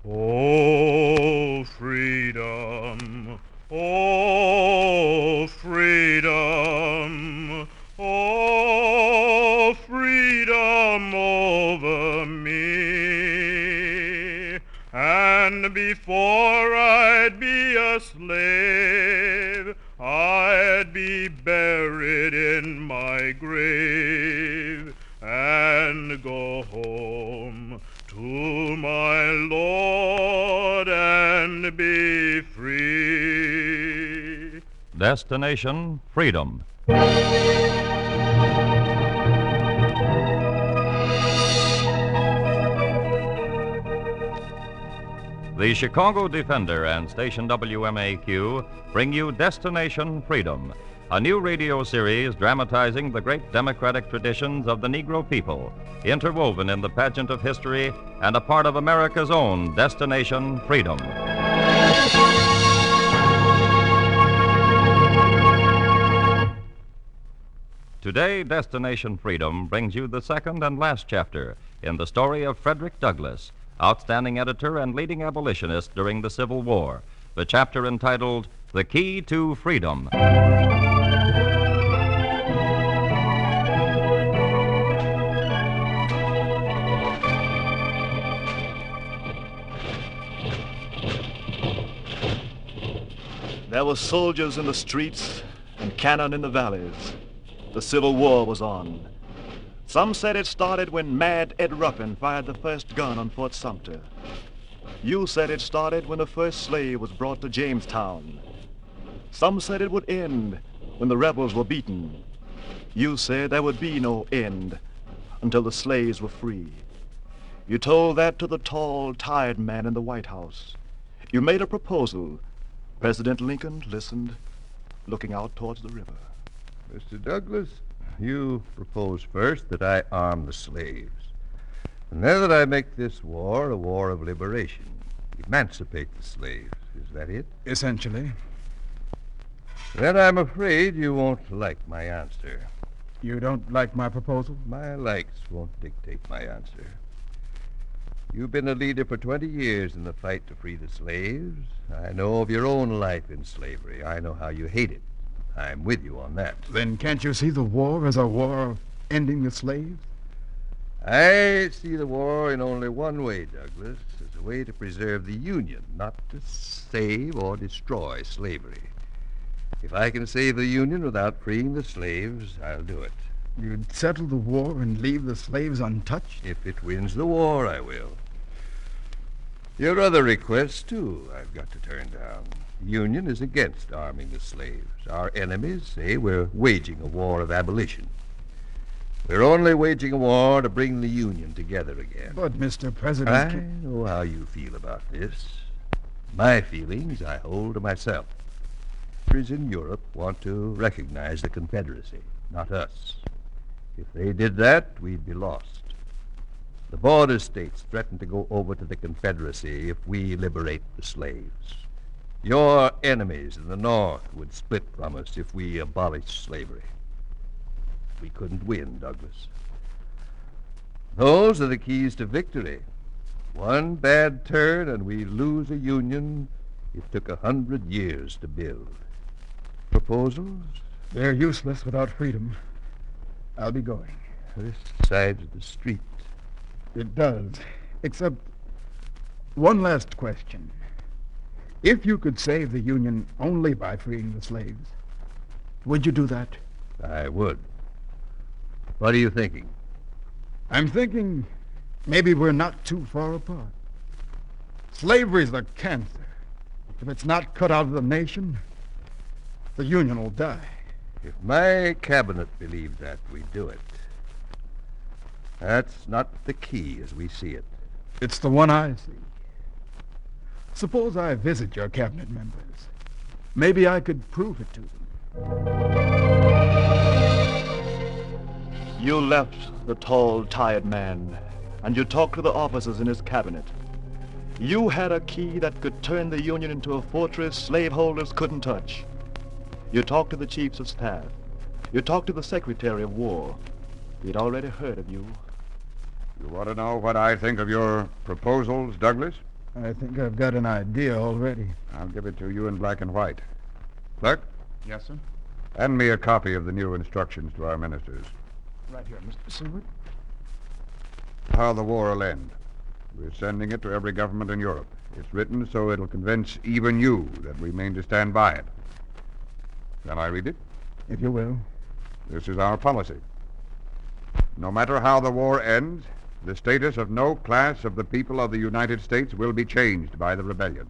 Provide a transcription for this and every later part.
Oh, freedom, oh, freedom, oh, freedom over me. And before I'd be a slave, I'd be buried in my grave and go home to my Lord and be free. Destination Freedom. The Chicago Defender and station WMAQ bring you Destination Freedom, a new radio series dramatizing the great democratic traditions of the Negro people, interwoven in the pageant of history and a part of America's own Destination Freedom. Today, Destination Freedom brings you the second and last chapter in the story of Frederick Douglass, outstanding editor and leading abolitionist during the Civil War, the chapter entitled The Key to Freedom. There were soldiers in the streets and cannon in the valleys. The Civil War was on. Some said it started when Mad Ed Ruffin fired the first gun on Fort Sumter. You said it started when the first slave was brought to Jamestown. Some said it would end when the rebels were beaten. You said there would be no end until the slaves were free. You told that to the tall, tired man in the White House. You made a proposal. President Lincoln listened, looking out towards the river. Mr. Douglas, you propose first that I arm the slaves, and then that I make this war a war of liberation, emancipate the slaves. Is that it? Essentially. Then I'm afraid you won't like my answer. You don't like my proposal? My likes won't dictate my answer. You've been a leader for 20 years in the fight to free the slaves. I know of your own life in slavery. I know how you hate it. I'm with you on that. Then can't you see the war as a war of ending the slaves? I see the war in only one way, Douglas, as a way to preserve the Union, not to save or destroy slavery. If I can save the Union without freeing the slaves, I'll do it. You'd settle the war and leave the slaves untouched? If it wins the war, I will. Your other requests, too, I've got to turn down. The Union is against arming the slaves. Our enemies say we're waging a war of abolition. We're only waging a war to bring the Union together again. But, Mr. President... I know how you feel about this. My feelings I hold to myself. Countries in Europe want to recognize the Confederacy, not us. If they did that, we'd be lost. The border states threaten to go over to the Confederacy if we liberate the slaves. Your enemies in the North would split from us if we abolished slavery. We couldn't win, Douglas. Those are the keys to victory. One bad turn and we lose a union it took 100 years to build. Proposals? They're useless without freedom. I'll be going. This side of the street. It does. Except one last question. If you could save the Union only by freeing the slaves, would you do that? I would. What are you thinking? I'm thinking maybe we're not too far apart. Slavery's the cancer. If it's not cut out of the nation, the Union will die. If my cabinet believed that, we'd do it. That's not the key as we see it. It's the one I see. Suppose I visit your cabinet members. Maybe I could prove it to them. You left the tall, tired man, and you talked to the officers in his cabinet. You had a key that could turn the Union into a fortress slaveholders couldn't touch. You talked to the chiefs of staff. You talked to the Secretary of War. He'd already heard of you. You want to know what I think of your proposals, Douglas? I think I've got an idea already. I'll give it to you in black and white. Clerk, Yes, sir? hand me a copy of the new instructions to our ministers. Right here, Mr. Seward. How the war will end. We're sending it to every government in Europe. It's written so it'll convince even you that we mean to stand by it. Shall I read it? If you will. This is our policy. No matter how the war ends, the status of no class of the people of the United States will be changed by the rebellion.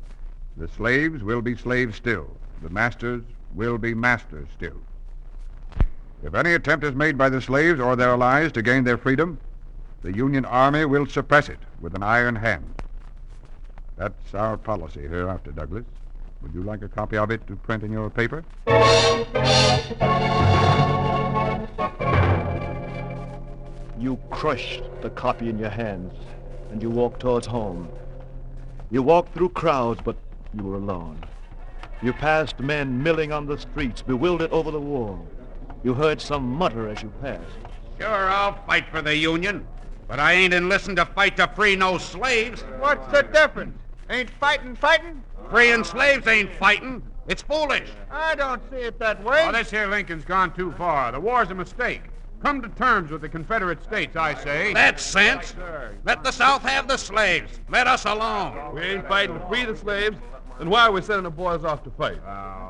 The slaves will be slaves still. The masters will be masters still. If any attempt is made by the slaves or their allies to gain their freedom, the Union Army will suppress it with an iron hand. That's our policy hereafter, Douglas. Would you like a copy of it to print in your paper? You crushed the copy in your hands, and you walked towards home. You walked through crowds, but you were alone. You passed men milling on the streets, bewildered over the war. You heard some mutter as you passed. Sure, I'll fight for the Union, but I ain't enlisting to fight to free no slaves. What's the difference? Ain't fighting? Freeing slaves ain't fighting. It's foolish. I don't see it that way. Oh, this here Lincoln's gone too far. The war's a mistake. Come to terms with the Confederate States, I say. That's sense. Let the South have the slaves. Let us alone. We ain't fighting to free the slaves. Then why are we sending the boys off to fight?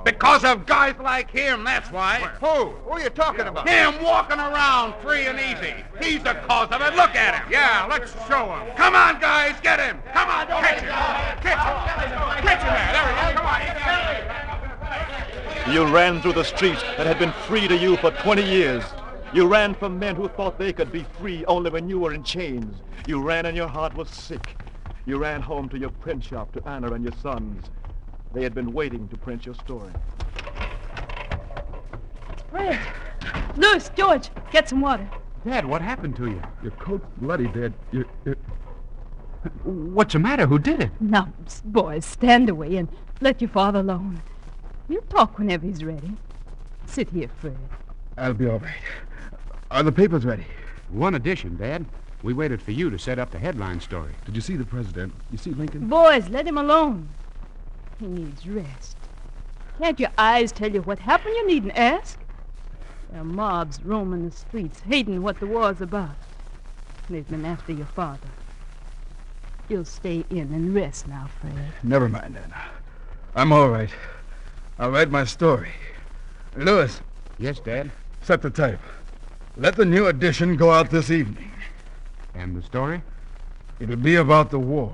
Because of guys like him, that's why. Who? Who are you talking about? Him walking around free and easy. He's the cause of it. Look at him. Yeah, let's show him. Come on, guys, get him. Come on, don't Catch him. Catch him there. There he is. Come on. You ran through the streets that had been free to you for 20 years. You ran from men who thought they could be free only when you were in chains. You ran and your heart was sick. You ran home to your print shop to Anna and your sons. They had been waiting to print your story. Fred! Louis, George, get some water. Dad, what happened to you? Your coat's bloody, Dad. What's the matter? Who did it? Now, boys, stand away and let your father alone. We'll talk whenever he's ready. Sit here, Fred. I'll be all right. Are the papers ready? One edition, Dad. We waited for you to set up the headline story. Did you see the president? You see Lincoln? Boys, let him alone. He needs rest. Can't your eyes tell you what happened? You needn't ask. There are mobs roaming the streets, hating what the war's about. They've been after your father. You'll stay in and rest now, Fred. Never mind, Anna. I'm all right. I'll write my story. Louis, Yes, Dad. set the type. Let the new edition go out this evening. And the story? It'll be about the war.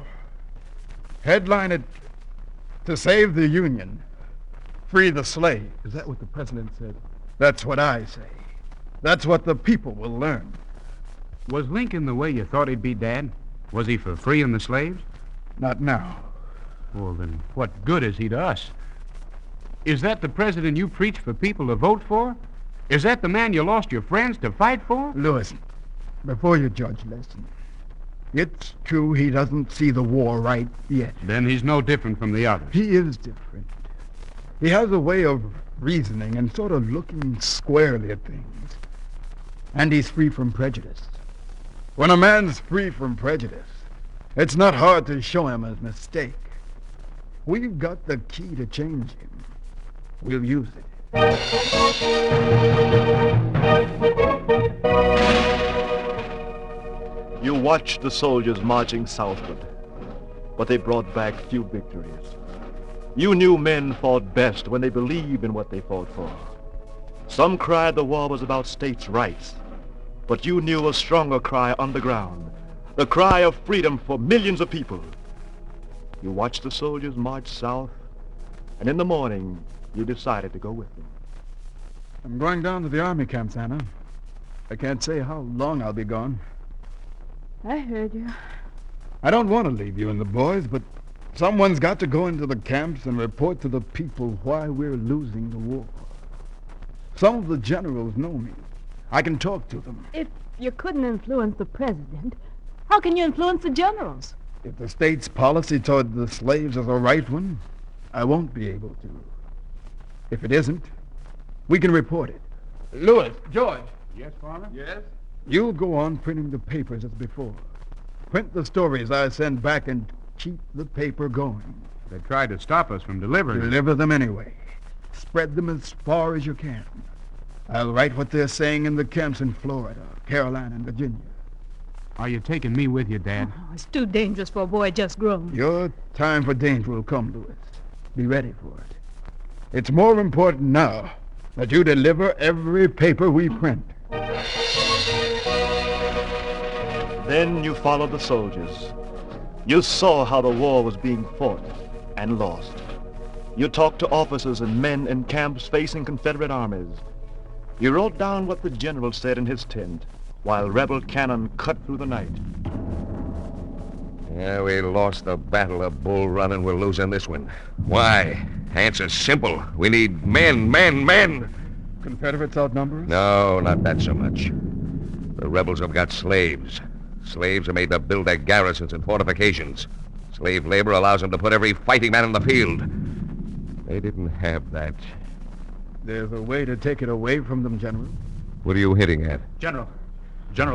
Headline it, "To Save the Union, Free the Slave." Is that what the president said? That's what I say. That's what the people will learn. Was Lincoln the way you thought he'd be, Dad? Was he for freeing the slaves? Not now. Well, then what good is he to us? Is that the president you preach for people to vote for? Is that the man you lost your friends to fight for? Louis, before you judge, listen. It's true he doesn't see the war right yet. Then he's no different from the others. He is different. He has a way of reasoning and sort of looking squarely at things. And he's free from prejudice. When a man's free from prejudice, it's not hard to show him a mistake. We've got the key to change him. We'll use it. You watched the soldiers marching southward, but they brought back few victories. You knew men fought best when they believed in what they fought for. Some cried the war was about states' rights, but you knew a stronger cry underground, the cry of freedom for millions of people. You watched the soldiers march south, and in the morning, you decided to go with them. I'm going down to the army camps, Anna. I can't say how long I'll be gone. I heard you. I don't want to leave you and the boys, but someone's got to go into the camps and report to the people why we're losing the war. Some of the generals know me. I can talk to them. If you couldn't influence the president, how can you influence the generals? If the state's policy toward the slaves is a right one, I won't be able to. If it isn't, we can report it. Louis, George. Yes, Father? Yes? You'll go on printing the papers as before. Print the stories I send back and keep the paper going. They tried to stop us from delivering. Deliver them anyway. Spread them as far as you can. I'll write what they're saying in the camps in Florida, Carolina, and Virginia. Are you taking me with you, Dad? Oh, it's too dangerous for a boy just grown. Your time for danger will come, Louis. Be ready for it. It's more important now that you deliver every paper we print. Then you followed the soldiers. You saw how the war was being fought and lost. You talked to officers and men in camps facing Confederate armies. You wrote down what the general said in his tent, while rebel cannon cut through the night. Yeah, we lost the Battle of Bull Run and we're losing this one. Why? Answer's simple. We need men. Confederates outnumber us? No, not that so much. The rebels have got slaves. Slaves are made to build their garrisons and fortifications. Slave labor allows them to put every fighting man in the field. They didn't have that. There's a way to take it away from them, General. What are you hinting at? General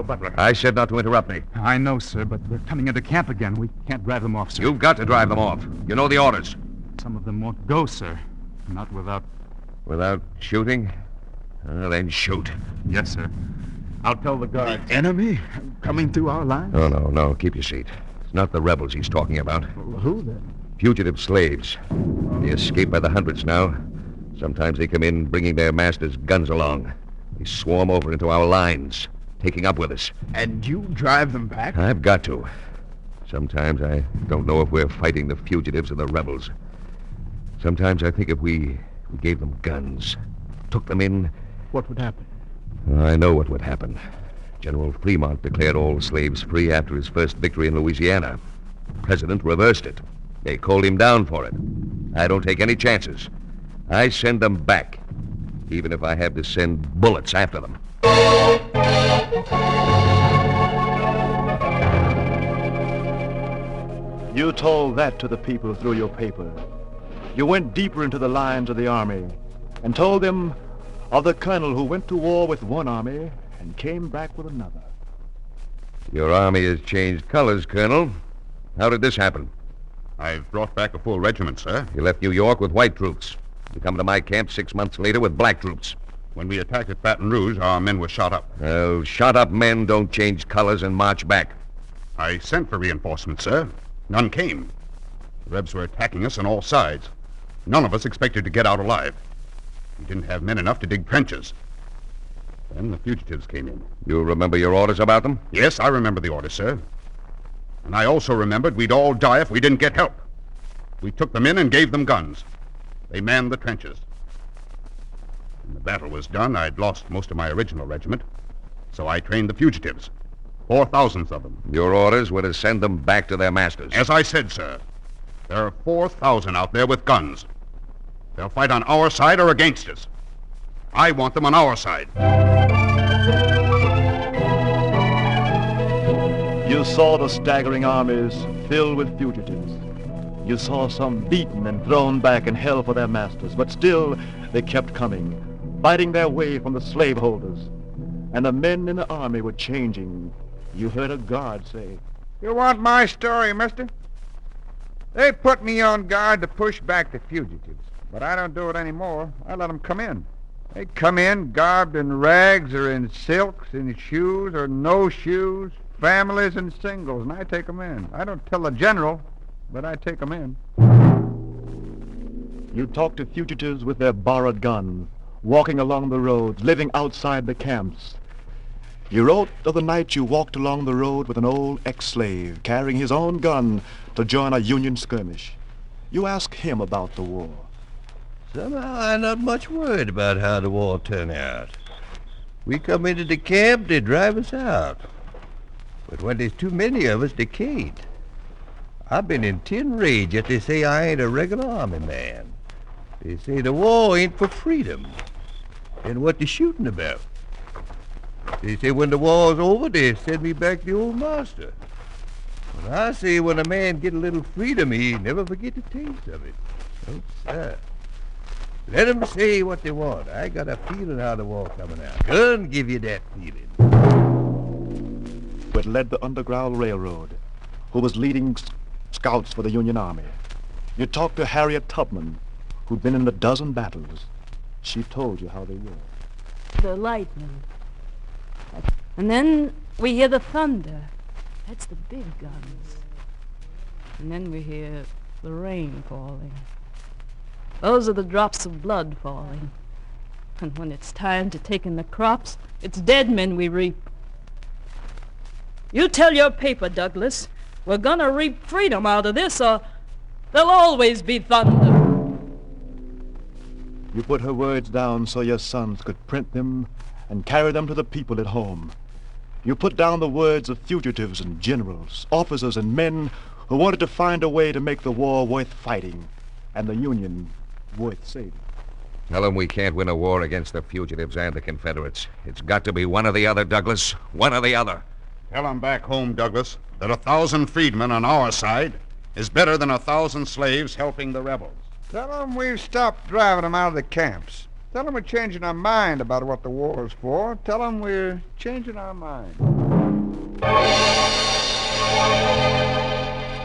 Butler. I said not to interrupt me. I know, sir, but they're coming into camp again. We can't drive them off, sir. You've got to drive them off. You know the orders. Some of them won't go, sir. Not without... Without shooting? Then shoot. Yes, sir. I'll tell the guard. Enemy coming through our lines? No. Keep your seat. It's not the rebels he's talking about. Well, who then? Fugitive slaves. They escape by the hundreds now. Sometimes they come in bringing their masters' guns along. They swarm over into our lines, taking up with us. And you drive them back? I've got to. Sometimes I don't know if we're fighting the fugitives or the rebels. Sometimes I think if we gave them guns, took them in... What would happen? I know what would happen. General Fremont declared all slaves free after his first victory in Louisiana. The president reversed it. They called him down for it. I don't take any chances. I send them back, even if I have to send bullets after them. You told that to the people through your paper. You went deeper into the lines of the army and told them of the colonel who went to war with one army and came back with another. Your army has changed colors, Colonel. How did this happen? I've brought back a full regiment, sir. You left New York with white troops. You come to my camp 6 months later with black troops. When we attacked at Baton Rouge, our men were shot up. Oh, shot-up men don't change colors and march back. I sent for reinforcements, sir. None came. The Rebs were attacking us on all sides. None of us expected to get out alive. We didn't have men enough to dig trenches. Then the fugitives came in. You remember your orders about them? Yes, I remember the orders, sir. And I also remembered we'd all die if we didn't get help. We took them in and gave them guns. They manned the trenches. When the battle was done, I'd lost most of my original regiment, so I trained the fugitives. 4,000 of them. Your orders were to send them back to their masters. As I said, sir, there are 4,000 out there with guns. They'll fight on our side or against us. I want them on our side. You saw the staggering armies filled with fugitives. You saw some beaten and thrown back and held for their masters, but still they kept coming, fighting their way from the slaveholders. And the men in the army were changing. You heard a guard say, You want my story, mister? They put me on guard to push back the fugitives, but I don't do it anymore. I let them come in. They come in garbed in rags or in silks, in shoes or no shoes, families and singles, and I take them in. I don't tell the general, but I take them in. You talked to fugitives with their borrowed guns, walking along the roads, living outside the camps. You wrote of the night you walked along the road with an old ex-slave, carrying his own gun to join a Union skirmish. You asked him about the war. Somehow I'm not much worried about how the war turned out. We come into the camp, they drive us out. But when there's too many of us, they can't. I've been in 10 raids, yet they say I ain't a regular army man. They say the war ain't for freedom. Then what they shooting about? They say when the war's over, they send me back to the old master. But I say when a man get a little freedom, he never forget the taste of it. No, sir. Let them say what they want. I got a feeling how the war coming out. Gun give you that feeling. Who had led the Underground Railroad, who was leading scouts for the Union Army. You talked to Harriet Tubman, who'd been in a dozen battles. She told you how they were. The lightning. And then we hear the thunder. That's the big guns. And then we hear the rain falling. Those are the drops of blood falling. And when it's time to take in the crops, it's dead men we reap. You tell your paper, Douglas, we're gonna reap freedom out of this, or there'll always be thunder. You put her words down so your sons could print them and carry them to the people at home. You put down the words of fugitives and generals, officers and men who wanted to find a way to make the war worth fighting and the Union worth saving. Tell them we can't win a war against the fugitives and the Confederates. It's got to be one or the other, Douglas. One or the other. Tell them back home, Douglas, that 1,000 freedmen on our side is better than 1,000 slaves helping the rebels. Tell them we've stopped driving them out of the camps. Tell them we're changing our mind about what the war's for. Tell them we're changing our mind.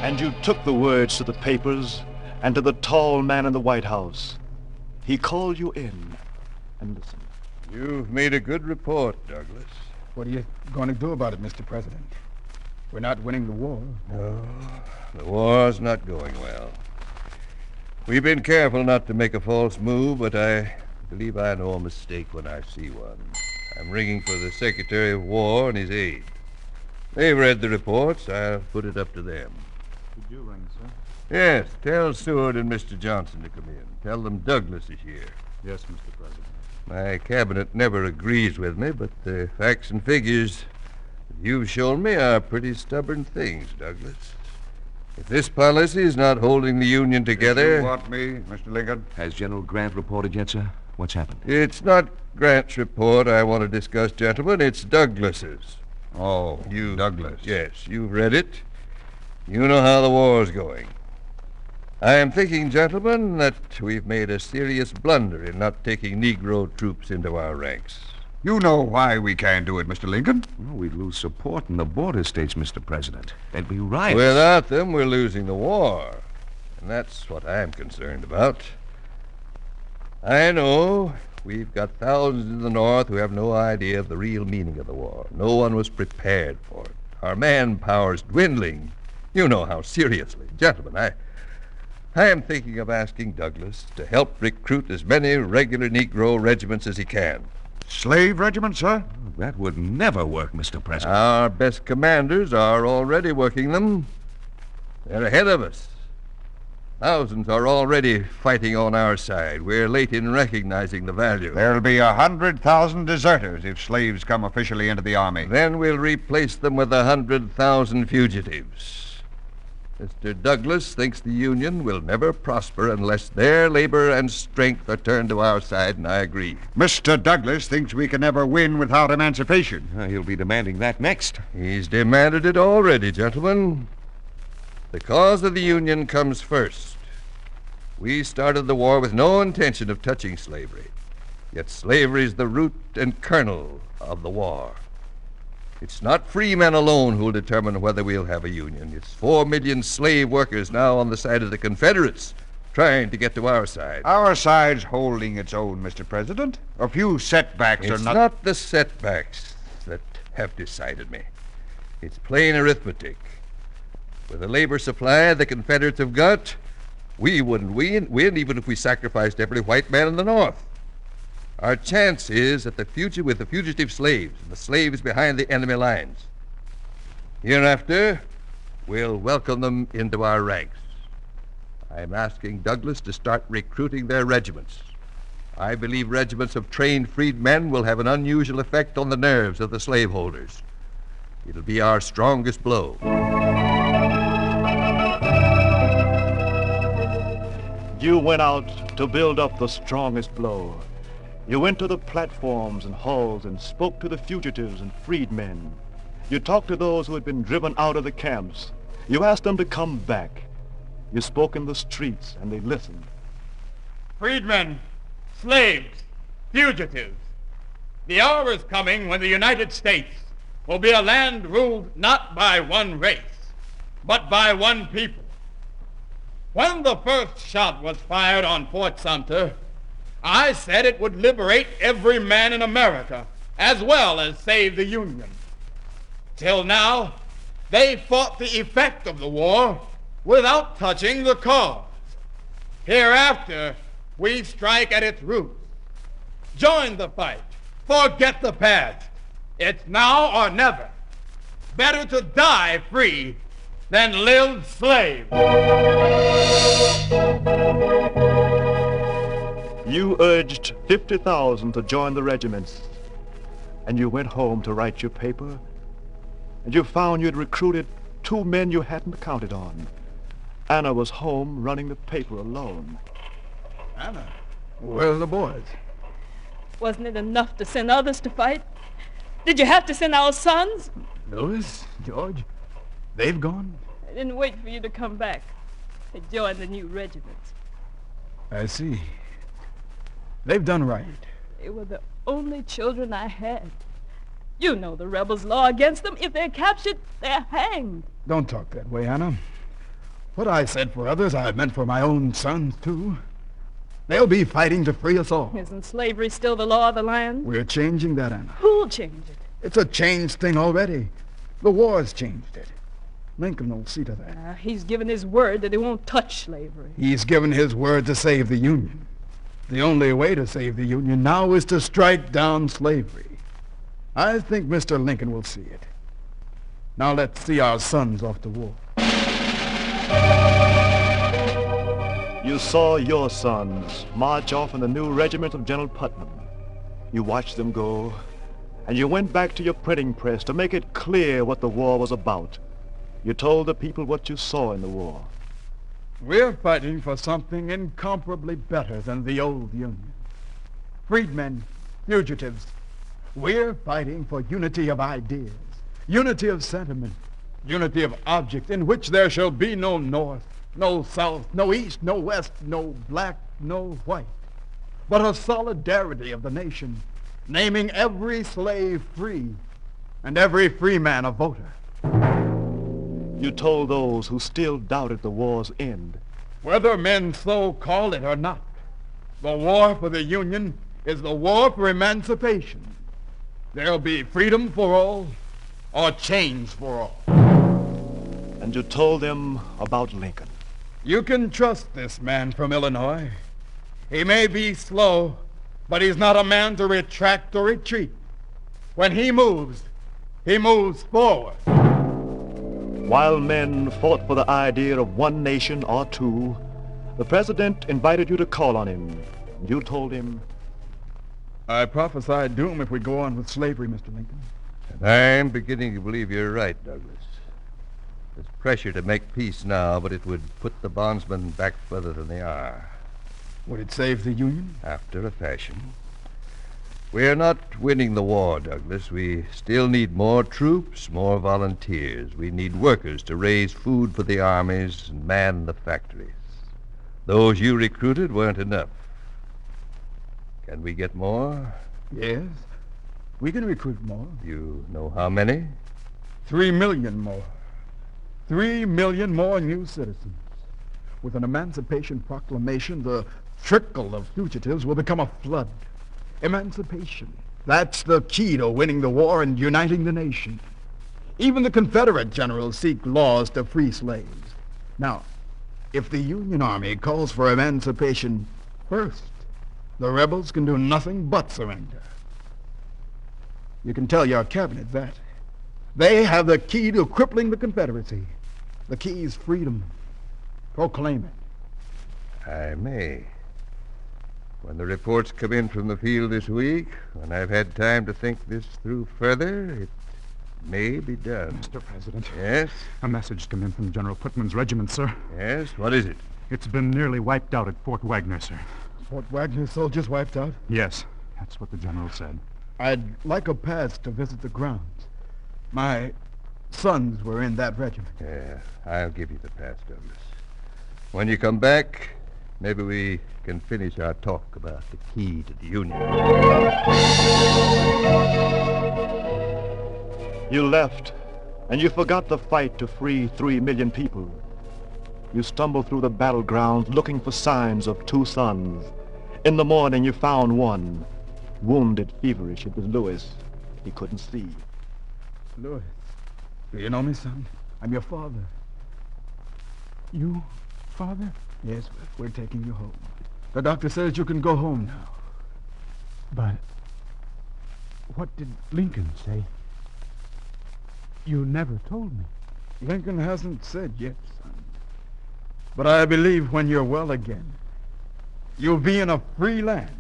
And you took the words to the papers and to the tall man in the White House. He called you in and listened. You've made a good report, Douglas. What are you going to do about it, Mr. President? We're not winning the war. No, the war's not going well. We've been careful not to make a false move, but I believe I know a mistake when I see one. I'm ringing for the Secretary of War and his aide. They've read the reports. I'll put it up to them. Did you ring, sir? Yes, tell Seward and Mr. Johnson to come in. Tell them Douglas is here. Yes, Mr. President. My cabinet never agrees with me, but the facts and figures that you've shown me are pretty stubborn things, Douglas. If this policy is not holding the Union together... You want me, Mr. Lincoln? Has General Grant reported yet, sir? What's happened? It's not Grant's report I want to discuss, gentlemen. It's Douglas's. Oh, Douglas. Yes, you've read it. You know how the war's going. I am thinking, gentlemen, that we've made a serious blunder in not taking Negro troops into our ranks. You know why we can't do it, Mr. Lincoln? Well, we'd lose support in the border states, Mr. President. There'd be riots. Without them, we're losing the war. And that's what I'm concerned about. I know we've got thousands in the North who have no idea of the real meaning of the war. No one was prepared for it. Our manpower's dwindling. You know how seriously. Gentlemen, I am thinking of asking Douglas to help recruit as many regular Negro regiments as he can. Slave regiment, sir? That would never work, Mr. President. Our best commanders are already working them. They're ahead of us. Thousands are already fighting on our side. We're late in recognizing the value. There'll be 100,000 deserters if slaves come officially into the Army. Then we'll replace them with 100,000 fugitives. Mr. Douglas thinks the Union will never prosper unless their labor and strength are turned to our side, and I agree. Mr. Douglas thinks we can never win without emancipation. He'll be demanding that next. He's demanded it already, gentlemen. The cause of the Union comes first. We started the war with no intention of touching slavery, yet slavery is the root and kernel of the war. It's not free men alone who'll determine whether we'll have a union. It's 4 million slave workers now on the side of the Confederates trying to get to our side. Our side's holding its own, Mr. President. A few setbacks are It's not the setbacks that have decided me. It's plain arithmetic. With the labor supply the Confederates have got, we wouldn't win even if we sacrificed every white man in the North. Our chance is with the fugitive slaves and the slaves behind the enemy lines. Hereafter, we'll welcome them into our ranks. I'm asking Douglas to start recruiting their regiments. I believe regiments of trained freedmen will have an unusual effect on the nerves of the slaveholders. It'll be our strongest blow. You went out to build up the strongest blow. You went to the platforms and halls and spoke to the fugitives and freedmen. You talked to those who had been driven out of the camps. You asked them to come back. You spoke in the streets, and they listened. Freedmen, slaves, fugitives. The hour is coming when the United States will be a land ruled not by one race, but by one people. When the first shot was fired on Fort Sumter, I said it would liberate every man in America, as well as save the Union. Till now, they fought the effect of the war without touching the cause. Hereafter, we strike at its roots. Join the fight. Forget the past. It's now or never. Better to die free than live slave. You urged 50,000 to join the regiments, and you went home to write your paper, and you found you'd recruited 2 men you hadn't counted on. Anna was home running the paper alone. Anna, where are the boys? Wasn't it enough to send others to fight? Did you have to send our sons? Louis, George, they've gone? I didn't wait for you to come back. They joined the new regiments. I see. They've done right. They were the only children I had. You know the rebels' law against them. If they're captured, they're hanged. Don't talk that way, Anna. What I said for others, I meant for my own sons, too. They'll be fighting to free us all. Isn't slavery still the law of the land? We're changing that, Anna. Who'll change it? It's a changed thing already. The war's changed it. Lincoln will see to that. He's given his word that he won't touch slavery. He's given his word to save the Union. The only way to save the Union now is to strike down slavery. I think Mr. Lincoln will see it. Now let's see our sons off to war. You saw your sons march off in the new regiment of General Putnam. You watched them go, and you went back to your printing press to make it clear what the war was about. You told the people what you saw in the war. We're fighting for something incomparably better than the old Union. Freedmen, fugitives, we're fighting for unity of ideas, unity of sentiment, unity of object in which there shall be no North, no South, no East, no West, no black, no white, but a solidarity of the nation, naming every slave free and every free man a voter. You told those who still doubted the war's end. Whether men so call it or not, the war for the Union is the war for emancipation. There'll be freedom for all or chains for all. And you told them about Lincoln. You can trust this man from Illinois. He may be slow, but he's not a man to retract or retreat. When he moves forward. While men fought for the idea of one nation or two, the president invited you to call on him. You told him, I prophesied doom if we go on with slavery, Mr. Lincoln. And I'm beginning to believe you're right, Douglas. There's pressure to make peace now, but it would put the bondsmen back further than they are. Would it save the Union? After a fashion. We're not winning the war, Douglas. We still need more troops, more volunteers. We need workers to raise food for the armies and man the factories. Those you recruited weren't enough. Can we get more? Yes. We can recruit more. You know how many? 3 million more. 3 million more new citizens. With an Emancipation Proclamation, the trickle of fugitives will become a flood. Emancipation. That's the key to winning the war and uniting the nation. Even the Confederate generals seek laws to free slaves. Now, if the Union Army calls for emancipation first, the rebels can do nothing but surrender. You can tell your cabinet that. They have the key to crippling the Confederacy. The key is freedom. Proclaim it. I may. When the reports come in from the field this week, when I've had time to think this through further, it may be done. Mr. President. Yes? A message come in from General Putnam's regiment, sir. Yes? What is it? It's been nearly wiped out at Fort Wagner, sir. Fort Wagner soldiers wiped out? Yes, that's what the general said. I'd like a pass to visit the grounds. My sons were in that regiment. Yeah, I'll give you the pass, Douglas. When you come back, maybe we can finish our talk about the key to the Union. You left, and you forgot the fight to free 3 million people. you stumbled through the battlegrounds looking for signs of two sons. In the morning, you found one, wounded, feverish. It was Louis. He couldn't see. Louis, do you know me, son? I'm your father. You, Father? Yes, we're taking you home. The doctor says you can go home now. But what did Lincoln say? You never told me. Lincoln hasn't said yet, son. But I believe when you're well again, you'll be in a free land.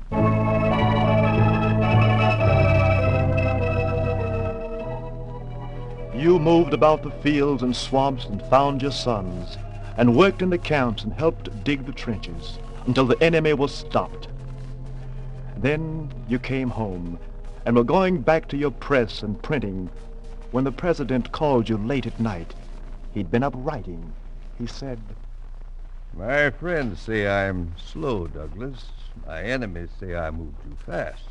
You moved about the fields and swamps and found your sons, and worked in the camps and helped dig the trenches until the enemy was stopped. Then you came home and were going back to your press and printing when the president called you late at night. He'd been up writing. He said, My friends say I'm slow, Douglas. My enemies say I move too fast.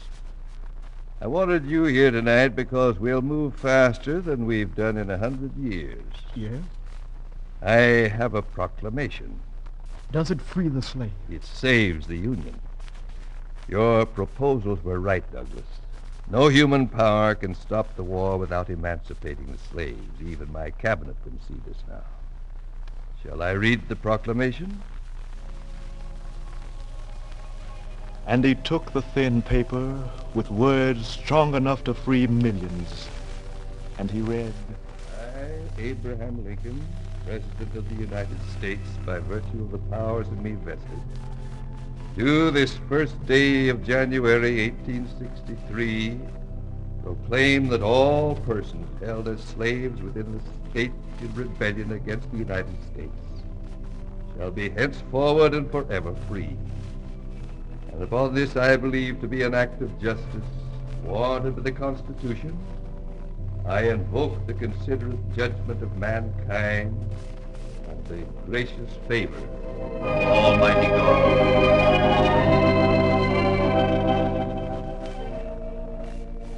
I wanted you here tonight because we'll move faster than we've done in 100 years. Yes? I have a proclamation. Does it free the slave? It saves the Union. Your proposals were right, Douglas. No human power can stop the war without emancipating the slaves. Even my cabinet can see this now. Shall I read the proclamation? and he took the thin paper with words strong enough to free millions, and he read, I, Abraham Lincoln, President of the United States, by virtue of the powers in me vested, do this first day of January 1863 proclaim that all persons held as slaves within the state in rebellion against the United States shall be henceforward and forever free. And upon this I believe to be an act of justice warranted by the Constitution, I invoke the considerate judgment of mankind and the gracious favor of Almighty God.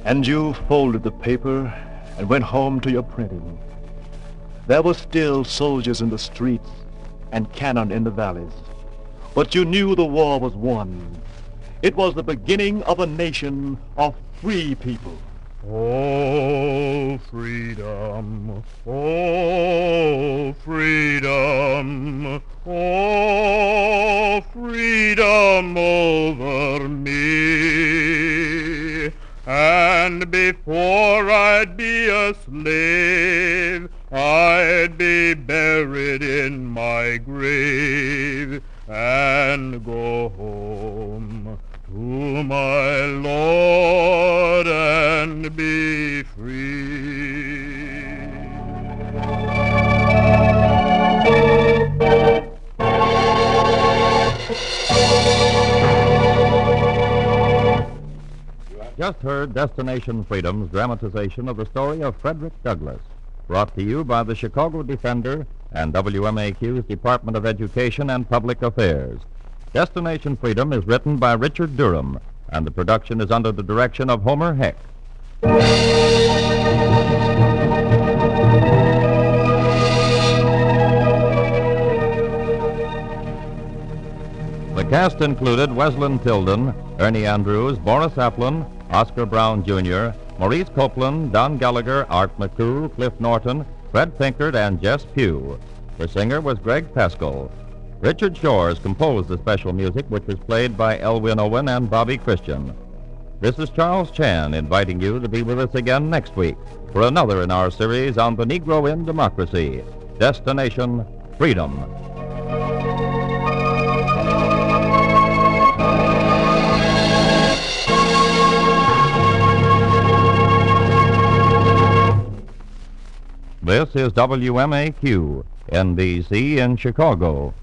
And you folded the paper and went home to your printing. There were still soldiers in the streets and cannon in the valleys, but you knew the war was won. It was the beginning of a nation of free people. Oh, freedom, oh, freedom, oh, freedom over me. And before I'd be a slave, I'd be buried in my grave and go home to my Lord and be free. Just heard Destination Freedom's dramatization of the story of Frederick Douglass, brought to you by the Chicago Defender and WMAQ's Department of Education and Public Affairs. Destination Freedom is written by Richard Durham, and the production is under the direction of Homer Heck. The cast included Wezlynn Tildon, Ernie Andrews, Boris Aplon, Oscar Brown Jr., Maurice Copeland, Don Gallagher, Art McCoo, Cliff Norton, Fred Pinkard, and Jess Pugh. The singer was Greg Pascal. Richard Shores composed the special music, which was played by Elwyn, Owen, and Bobby Christian. This is Charles Chan inviting you to be with us again next week for another in our series on the Negro in Democracy, Destination Freedom. This is WMAQ, NBC in Chicago.